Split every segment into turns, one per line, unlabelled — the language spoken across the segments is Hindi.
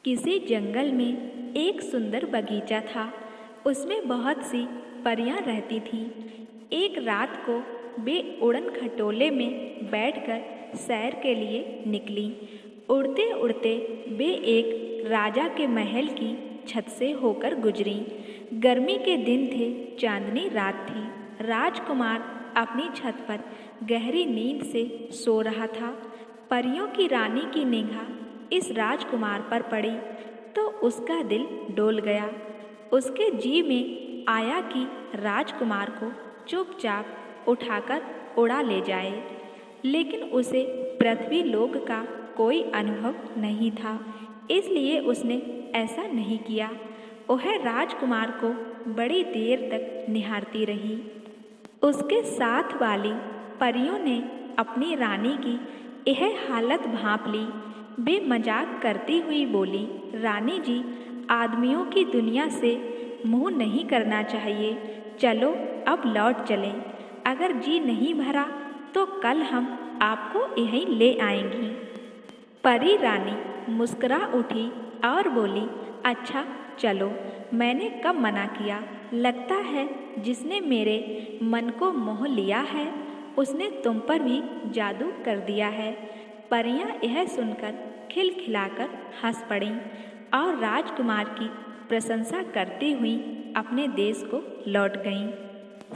किसी जंगल में एक सुंदर बगीचा था। उसमें बहुत सी परियां रहती थीं। एक रात को वे उड़न खटोले में बैठकर सैर के लिए निकलीं। उड़ते उड़ते वे एक राजा के महल की छत से होकर गुजरीं। गर्मी के दिन थे, चांदनी रात थी। राजकुमार अपनी छत पर गहरी नींद से सो रहा था। परियों की रानी की निगाह इस राजकुमार पर पड़ी तो उसका दिल डोल गया। उसके जी में आया कि राजकुमार को चुपचाप उठाकर उड़ा ले जाए, लेकिन उसे पृथ्वी लोक का कोई अनुभव नहीं था, इसलिए उसने ऐसा नहीं किया। वह राजकुमार को बड़ी देर तक निहारती रही। उसके साथ वाली परियों ने अपनी रानी की यह हालत भांप ली। वे मजाक करती हुई बोली, रानी जी, आदमियों की दुनिया से मुँह नहीं करना चाहिए। चलो अब लौट चलें। अगर जी नहीं भरा तो कल हम आपको यहीं ले आएंगी। परी रानी मुस्कुरा उठी और बोली, अच्छा चलो, मैंने कब मना किया। लगता है जिसने मेरे मन को मोह लिया है उसने तुम पर भी जादू कर दिया है। परियां यह सुनकर खिलखिलाकर हंस पड़ीं और राजकुमार की प्रशंसा करती हुई अपने देश को लौट गईं।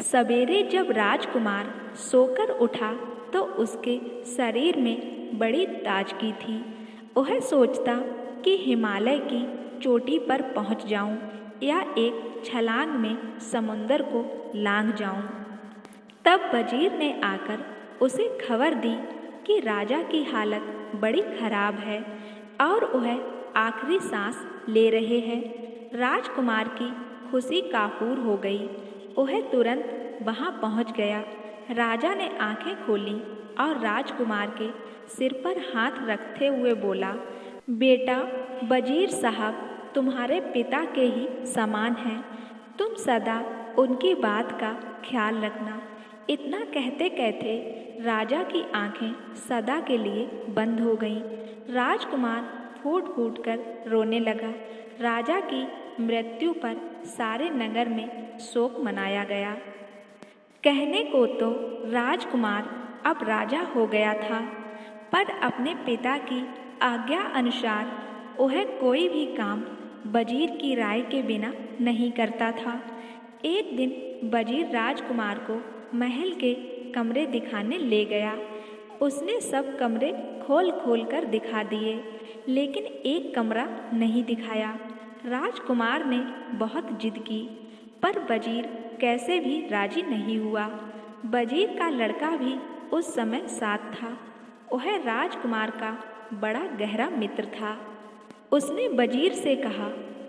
सवेरे जब राजकुमार सोकर उठा तो उसके शरीर में बड़ी ताजगी थी। वह सोचता कि हिमालय की चोटी पर पहुंच जाऊं या एक छलांग में समुंदर को लांघ जाऊं। तब वजीर ने आकर उसे खबर दी कि राजा की हालत बड़ी खराब है और वह आखिरी सांस ले रहे हैं। राजकुमार की खुशी काफूर हो गई। वह तुरंत वहां पहुंच गया। राजा ने आंखें खोलीं और राजकुमार के सिर पर हाथ रखते हुए बोला, बेटा, वजीर साहब तुम्हारे पिता के ही समान हैं। तुम सदा उनकी बात का ख्याल रखना। इतना कहते कहते राजा की आंखें सदा के लिए बंद हो गईं। राजकुमार फूट फूट कर रोने लगा। राजा की मृत्यु पर सारे नगर में शोक मनाया गया। कहने को तो राजकुमार अब राजा हो गया था, पर अपने पिता की आज्ञा अनुसार वह कोई भी काम वजीर की राय के बिना नहीं करता था। एक दिन वजीर राजकुमार को महल के कमरे दिखाने ले गया। उसने सब कमरे खोल खोल कर दिखा दिए, लेकिन एक कमरा नहीं दिखाया। राजकुमार ने बहुत जिद की, पर वजीर कैसे भी राजी नहीं हुआ। वजीर का लड़का भी उस समय साथ था। वह राजकुमार का बड़ा गहरा मित्र था। उसने वजीर से कहा,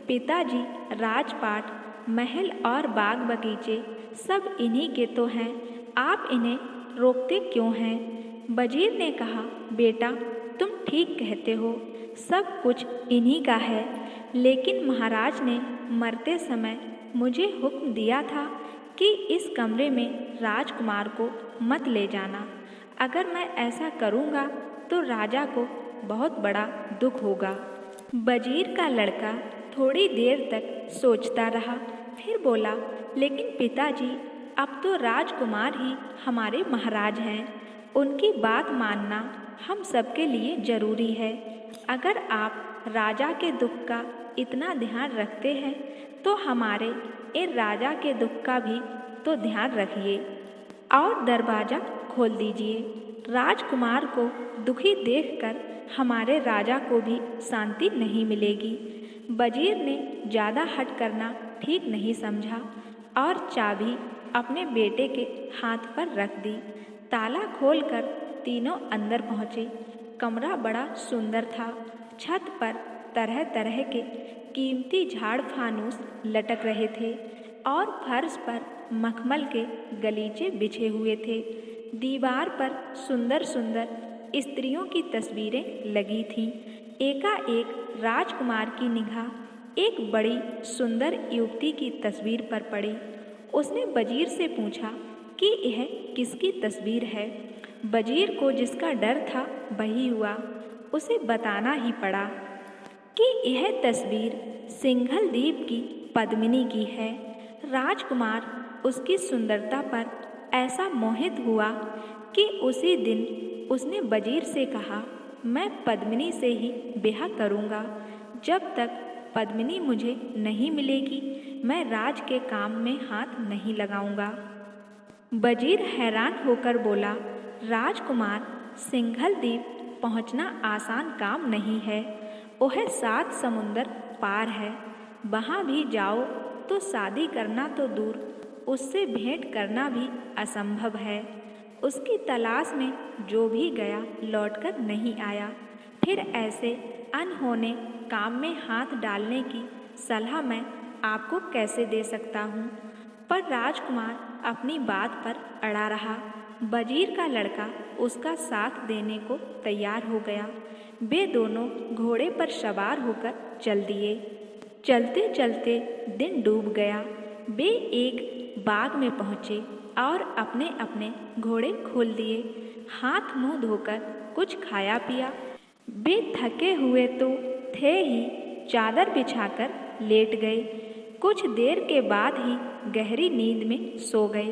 पिताजी, राजपाट, महल और बाग बगीचे सब इन्हीं के तो हैं, आप इन्हें रोकते क्यों हैं। वजीर ने कहा, बेटा, तुम ठीक कहते हो, सब कुछ इन्हीं का है, लेकिन महाराज ने मरते समय मुझे हुक्म दिया था कि इस कमरे में राजकुमार को मत ले जाना। अगर मैं ऐसा करूँगा तो राजा को बहुत बड़ा दुख होगा। वजीर का लड़का थोड़ी देर तक सोचता रहा, फिर बोला, लेकिन पिताजी, अब तो राजकुमार ही हमारे महाराज हैं। उनकी बात मानना हम सबके लिए जरूरी है। अगर आप राजा के दुख का इतना ध्यान रखते हैं तो हमारे इन राजा के दुख का भी तो ध्यान रखिए और दरवाज़ा खोल दीजिए। राजकुमार को दुखी देखकर हमारे राजा को भी शांति नहीं मिलेगी। वजीर ने ज़्यादा हट करना ठीक नहीं समझा और चाबी अपने बेटे के हाथ पर रख दी। ताला खोलकर तीनों अंदर पहुँचे। कमरा बड़ा सुंदर था। छत पर तरह तरह के कीमती झाड़ फानूस लटक रहे थे और फर्श पर मखमल के गलीचे बिछे हुए थे। दीवार पर सुंदर सुंदर स्त्रियों की तस्वीरें लगी थीं। एकाएक राजकुमार की निगाह एक बड़ी सुंदर युवती की तस्वीर पर पड़ी। उसने वजीर से पूछा कि यह किसकी तस्वीर है। वजीर को जिसका डर था वही हुआ, उसे बताना ही पड़ा। कि यह तस्वीर सिंघल द्वीप की पद्मिनी की है। राजकुमार उसकी सुंदरता पर ऐसा मोहित हुआ कि उसी दिन उसने वजीर से कहा, मैं पद्मिनी से ही ब्याह करूँगा। जब तक पद्मिनी मुझे नहीं मिलेगी मैं राज के काम में हाथ नहीं लगाऊंगा। वजीर हैरान होकर बोला, राजकुमार, सिंघल द्वीप पहुंचना आसान काम नहीं है। वह 7 समुंदर पार है। वहाँ भी जाओ तो शादी करना तो दूर, उससे भेंट करना भी असंभव है। उसकी तलाश में जो भी गया लौटकर नहीं आया। फिर ऐसे अनहोने काम में हाथ डालने की सलाह मैं आपको कैसे दे सकता हूँ। पर राजकुमार अपनी बात पर अड़ा रहा। वजीर का लड़का उसका साथ देने को तैयार हो गया। वे दोनों घोड़े पर सवार होकर चल दिए। चलते चलते दिन डूब गया। वे एक बाग में पहुँचे और अपने अपने घोड़े खोल दिए। हाथ मुंह धोकर कुछ खाया पिया। वे थके हुए तो थे ही, चादर बिछाकर लेट गए। कुछ देर के बाद ही गहरी नींद में सो गए।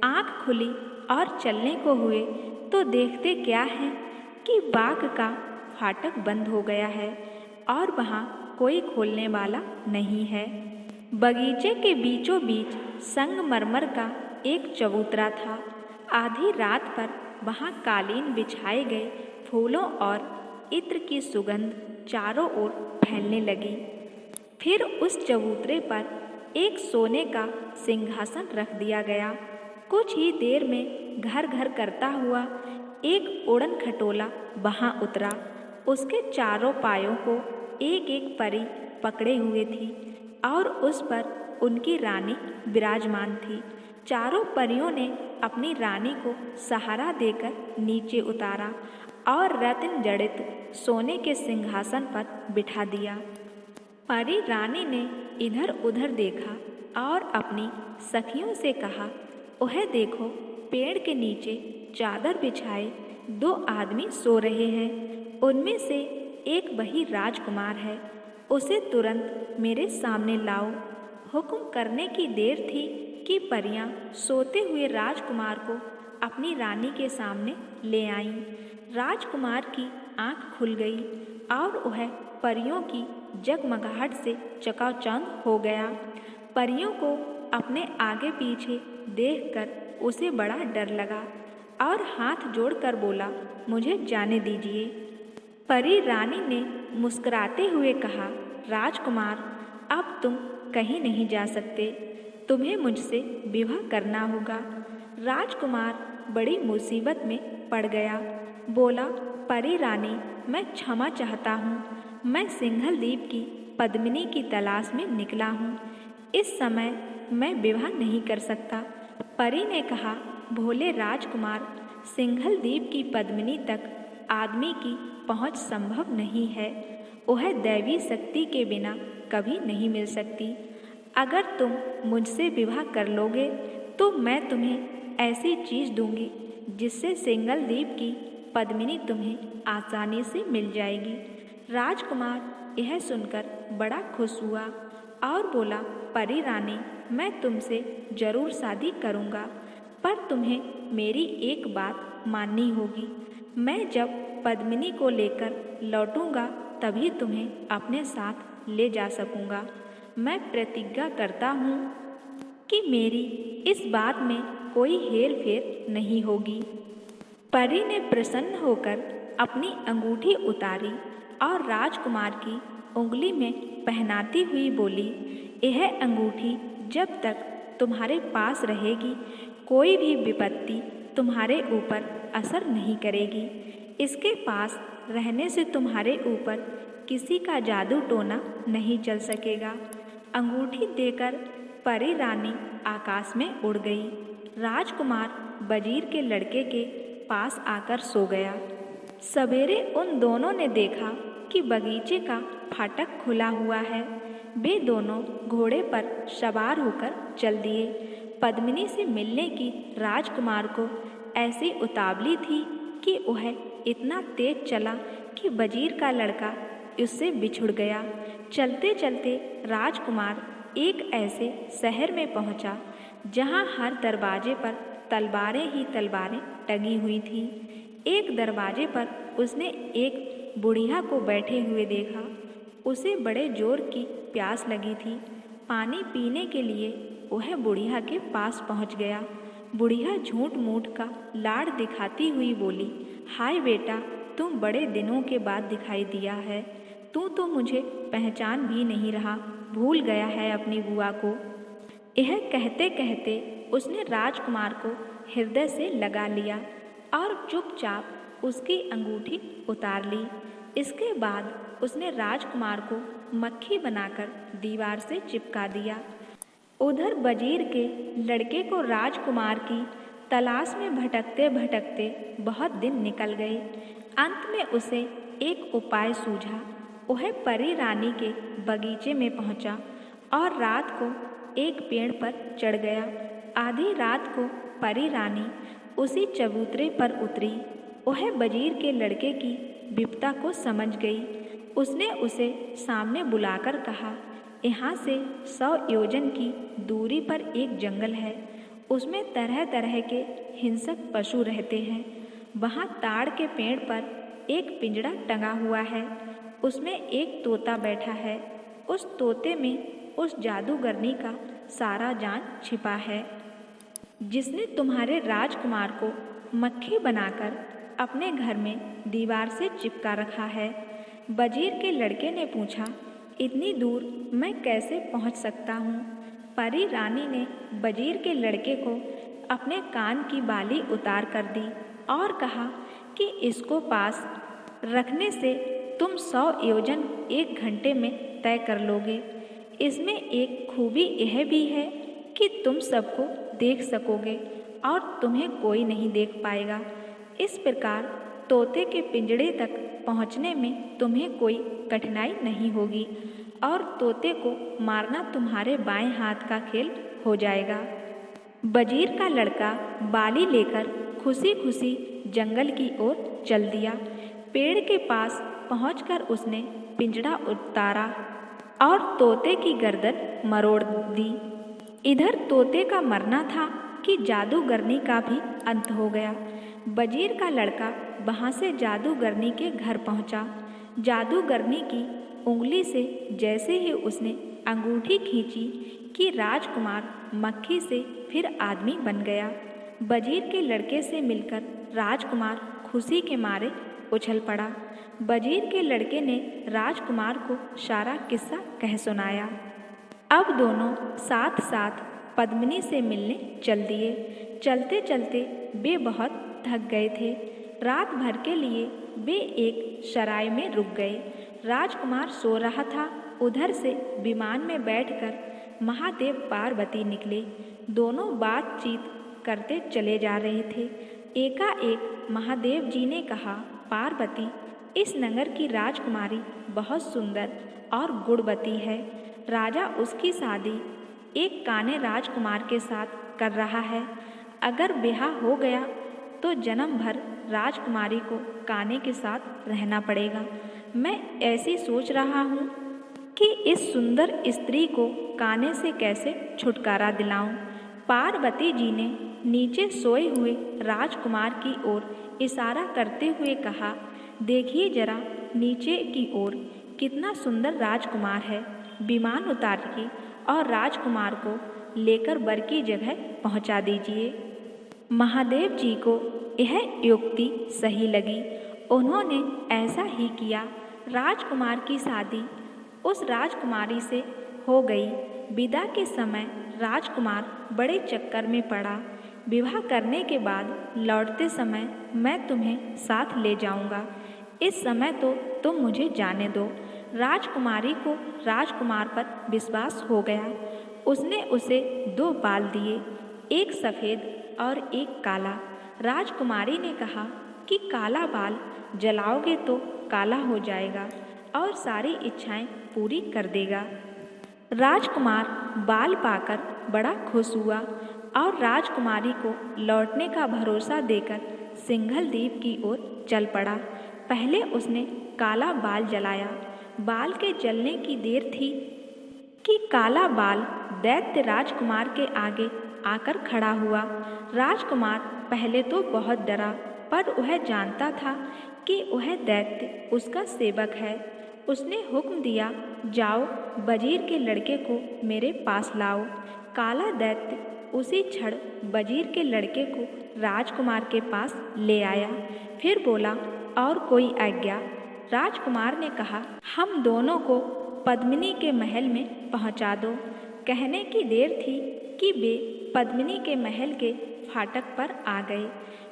आँख खुली और चलने को हुए तो देखते क्या है कि बाग का फाटक बंद हो गया है और वहाँ कोई खोलने वाला नहीं है। बगीचे के बीचों बीच संगमरमर का एक चबूतरा था। आधी रात पर वहाँ कालीन बिछाए गए। फूलों और इत्र की सुगंध चारों ओर फैलने लगी। फिर उस चबूतरे पर एक सोने का सिंहासन रख दिया गया। कुछ ही देर में घर घर करता हुआ एक उड़न खटोला वहाँ उतरा। उसके चारों पायों को एक एक परी पकड़े हुए थी और उस पर उनकी रानी विराजमान थी। चारों परियों ने अपनी रानी को सहारा देकर नीचे उतारा और रत्न जड़ित सोने के सिंहासन पर बिठा दिया। परी रानी ने इधर उधर देखा और अपनी सखियों से कहा, वह देखो, पेड़ के नीचे चादर बिछाए 2 आदमी सो रहे हैं। उनमें से एक वही राजकुमार है। उसे तुरंत मेरे सामने लाओ। हुक्म करने की देर थी कि परियां सोते हुए राजकुमार को अपनी रानी के सामने ले आईं। राजकुमार की आंख खुल गई और वह परियों की जगमगाहट से चकाचौंध हो गया। परियों को अपने आगे पीछे देखकर उसे बड़ा डर लगा और हाथ जोड़कर बोला, मुझे जाने दीजिए। परी रानी ने मुस्कुराते हुए कहा, राजकुमार, अब तुम कहीं नहीं जा सकते। तुम्हें मुझसे विवाह करना होगा। राजकुमार बड़ी मुसीबत में पड़ गया। बोला, परी रानी, मैं क्षमा चाहता हूँ। मैं सिंघल द्वीप की पद्मिनी की तलाश में निकला हूँ। इस समय मैं विवाह नहीं कर सकता। परी ने कहा, भोले राजकुमार, सिंघल द्वीप की पद्मिनी तक आदमी की पहुँच संभव नहीं है। वह दैवी शक्ति के बिना कभी नहीं मिल सकती। अगर तुम मुझसे विवाह कर लोगे तो मैं तुम्हें ऐसी चीज़ दूंगी जिससे सिंघल द्वीप की पद्मिनी तुम्हें आसानी से मिल जाएगी। राजकुमार यह सुनकर बड़ा खुश हुआ और बोला, परी रानी, मैं तुमसे जरूर शादी करूँगा, पर तुम्हें मेरी एक बात माननी होगी। मैं जब पद्मिनी को लेकर लौटूंगा तभी तुम्हें अपने साथ ले जा सकूंगा। मैं प्रतिज्ञा करता हूँ कि मेरी इस बात में कोई हेर फेर नहीं होगी। परी ने प्रसन्न होकर अपनी अंगूठी उतारी और राजकुमार की उंगली में पहनाती हुई बोली, यह अंगूठी जब तक तुम्हारे पास रहेगी कोई भी विपत्ति तुम्हारे ऊपर असर नहीं करेगी। इसके पास रहने से तुम्हारे ऊपर किसी का जादू टोना नहीं चल सकेगा। अंगूठी देकर परी रानी आकाश में उड़ गई। राजकुमार वजीर के लड़के के पास आकर सो गया। सवेरे उन दोनों ने देखा कि बगीचे का फाटक खुला हुआ है। वे दोनों घोड़े पर सवार होकर चल दिए। पद्मिनी से मिलने की राजकुमार को ऐसी उतावली थी कि वह इतना तेज चला कि वजीर का लड़का उससे बिछुड़ गया। चलते चलते राजकुमार एक ऐसे शहर में पहुंचा जहां हर दरवाजे पर तलवारें ही तलवारें टंगी हुई थीं। एक दरवाजे पर उसने एक बुढ़िया को बैठे हुए देखा। उसे बड़े जोर की प्यास लगी थी। पानी पीने के लिए वह बुढ़िया के पास पहुंच गया। बुढ़िया झूठ मूठ का लाड़ दिखाती हुई बोली, हाय बेटा, तुम बड़े दिनों के बाद दिखाई दिया है। तू तो मुझे पहचान भी नहीं रहा, भूल गया है अपनी बुआ को। यह कहते कहते उसने राजकुमार को हृदय से लगा लिया और चुपचाप उसकी अंगूठी उतार ली। इसके बाद उसने राजकुमार को मक्खी बनाकर दीवार से चिपका दिया। उधर वजीर के लड़के को राजकुमार की तलाश में भटकते भटकते बहुत दिन निकल गए। अंत में उसे एक उपाय सूझा। वह परी रानी के बगीचे में पहुंचा और रात को एक पेड़ पर चढ़ गया। आधी रात को परी रानी उसी चबूतरे पर उतरी। वह वजीर के लड़के की विपदा को समझ गई। उसने उसे सामने बुलाकर कहा, यहाँ से 100 योजन की दूरी पर एक जंगल है। उसमें तरह तरह के हिंसक पशु रहते हैं। वहाँ ताड़ के पेड़ पर एक पिंजड़ा टंगा हुआ है। उसमें एक तोता बैठा है। उस तोते में उस जादूगरनी का सारा जान छिपा है, जिसने तुम्हारे राजकुमार को मक्खी बनाकर अपने घर में दीवार से चिपका रखा है। वजीर के लड़के ने पूछा, इतनी दूर मैं कैसे पहुंच सकता हूं? परी रानी ने वजीर के लड़के को अपने कान की बाली उतार कर दी और कहा कि इसको पास रखने से तुम 100 योजन 1 घंटे में तय कर लोगे। इसमें एक खूबी यह भी है कि तुम सबको देख सकोगे और तुम्हें कोई नहीं देख पाएगा। इस प्रकार तोते के पिंजड़े तक पहुंचने में तुम्हें कोई कठिनाई नहीं होगी और तोते को मारना तुम्हारे बाएं हाथ का खेल हो जाएगा। वजीर का लड़का बाली लेकर खुशी खुशी जंगल की ओर चल दिया। पेड़ के पास पहुंचकर उसने पिंजड़ा उतारा और तोते की गर्दन मरोड़ दी। इधर तोते का मरना था कि जादूगरनी का भी अंत हो गया। वजीर का लड़का वहाँ से जादूगरनी के घर पहुँचा। जादूगरनी की उंगली से जैसे ही उसने अंगूठी खींची कि राजकुमार मक्खी से फिर आदमी बन गया। वजीर के लड़के से मिलकर राजकुमार खुशी के मारे उछल पड़ा। वजीर के लड़के ने राजकुमार को सारा किस्सा कह सुनाया। अब दोनों साथ साथ पद्मिनी से मिलने चल दिए। चलते चलते वे बहुत थक गए थे। रात भर के लिए वे एक सराय में रुक गए। राजकुमार सो रहा था। उधर से विमान में बैठकर महादेव पार्वती निकले। दोनों बातचीत करते चले जा रहे थे। एकाएक महादेव जी ने कहा, पार्वती, इस नगर की राजकुमारी बहुत सुंदर और गुणवती है। राजा उसकी शादी एक काने राजकुमार के साथ कर रहा है। अगर ब्याह हो गया तो जन्म भर राजकुमारी को काने के साथ रहना पड़ेगा। मैं ऐसी सोच रहा हूँ कि इस सुंदर स्त्री को काने से कैसे छुटकारा दिलाऊं। पार्वती जी ने नीचे सोए हुए राजकुमार की ओर इशारा करते हुए कहा, देखिए जरा नीचे की ओर, कितना सुंदर राजकुमार है। विमान उतारिए और राजकुमार को लेकर वर की जगह पहुंचा दीजिए। महादेव जी को यह युक्ति सही लगी। उन्होंने ऐसा ही किया। राजकुमार की शादी उस राजकुमारी से हो गई। विदा के समय राजकुमार बड़े चक्कर में पड़ा। विवाह करने के बाद लौटते समय मैं तुम्हें साथ ले जाऊंगा। इस समय तो तुम मुझे जाने दो। राजकुमारी को राजकुमार पर विश्वास हो गया। उसने उसे 2 बाल दिए, एक सफ़ेद और एक काला। राजकुमारी ने कहा कि काला बाल जलाओगे तो काला हो जाएगा और सारी इच्छाएं पूरी कर देगा। राजकुमार बाल पाकर बड़ा खुश हुआ और राजकुमारी को लौटने का भरोसा देकर सिंघल द्वीप की ओर चल पड़ा। पहले उसने काला बाल जलाया। बाल के जलने की देर थी कि काला बाल दैत्य राजकुमार के आगे आकर खड़ा हुआ। राजकुमार पहले तो बहुत डरा, पर वह जानता था कि वह दैत्य उसका सेवक है। उसने हुक्म दिया, जाओ वजीर के लड़के को मेरे पास लाओ। काला दैत्य उसी क्षण वजीर के लड़के को राजकुमार के पास ले आया। फिर बोला, और कोई आज्ञा? राजकुमार ने कहा, हम दोनों को पद्मिनी के महल में पहुंचा दो। कहने की देर थी कि वे पद्मिनी के महल के फाटक पर आ गए।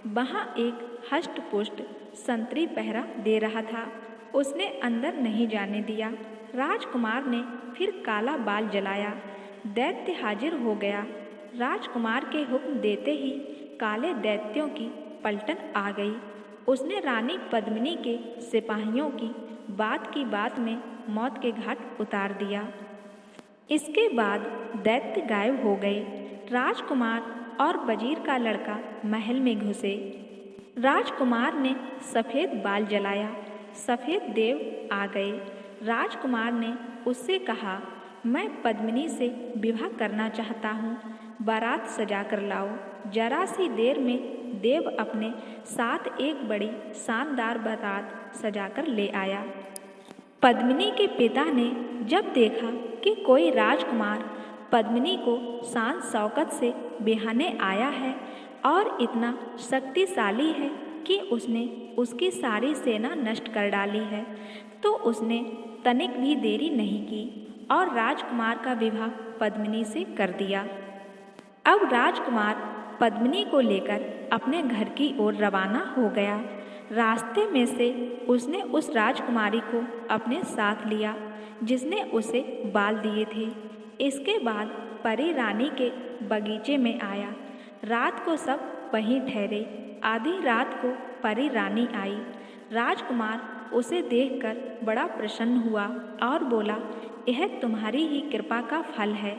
वहाँ एक हष्ट-पुष्ट संतरी पहरा दे रहा था। उसने अंदर नहीं जाने दिया। राजकुमार ने फिर काला बाल जलाया। दैत्य हाजिर हो गया। राजकुमार के हुक्म देते ही काले दैत्यों की पलटन आ गई। उसने रानी पद्मिनी के सिपाहियों की बात में मौत के घाट उतार दिया। इसके बाद दैत्य गायब हो गए। राजकुमार और वजीर का लड़का महल में घुसे। राजकुमार ने सफ़ेद बाल जलाया। सफ़ेद देव आ गए। राजकुमार ने उससे कहा, मैं पद्मिनी से विवाह करना चाहता हूँ। बारात सजा कर लाओ। जरा सी देर में देव अपने साथ एक बड़ी शानदार बारात सजाकर ले आया। पद्मिनी के पिता ने जब देखा कि कोई राजकुमार पद्मिनी को शान शौकत से बिहाने आया है और इतना शक्तिशाली है कि उसने उसकी सारी सेना नष्ट कर डाली है, तो उसने तनिक भी देरी नहीं की और राजकुमार का विवाह पद्मिनी से कर दिया। अब राजकुमार पद्मिनी को लेकर अपने घर की ओर रवाना हो गया। रास्ते में से उसने उस राजकुमारी को अपने साथ लिया जिसने उसे बाल दिए थे। इसके बाद परी रानी के बगीचे में आया। रात को सब वहीं ठहरे। आधी रात को परी रानी आई। राजकुमार उसे देखकर बड़ा प्रसन्न हुआ और बोला, यह तुम्हारी ही कृपा का फल है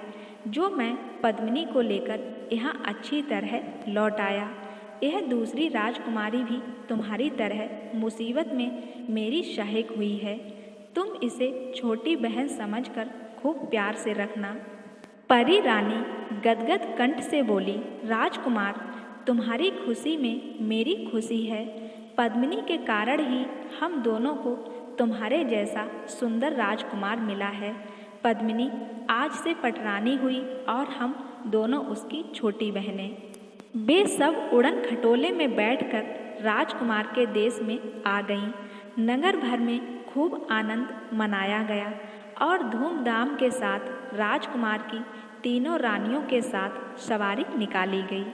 जो मैं पद्मिनी को लेकर यहाँ अच्छी तरह लौट आया। यह दूसरी राजकुमारी भी तुम्हारी तरह मुसीबत में मेरी सहायक हुई है। तुम इसे छोटी बहन समझकर खूब प्यार से रखना। परी रानी गदगद कंठ से बोली, राजकुमार, तुम्हारी खुशी में मेरी खुशी है। पद्मिनी के कारण ही हम दोनों को तुम्हारे जैसा सुंदर राजकुमार मिला है। पद्मिनी आज से पटरानी हुई और हम दोनों उसकी छोटी बहनें। वे सब उड़न खटोले में बैठकर राजकुमार के देश में आ गईं। नगर भर में खूब आनंद मनाया गया और धूमधाम के साथ राजकुमार की तीनों रानियों के साथ सवारी निकाली गई।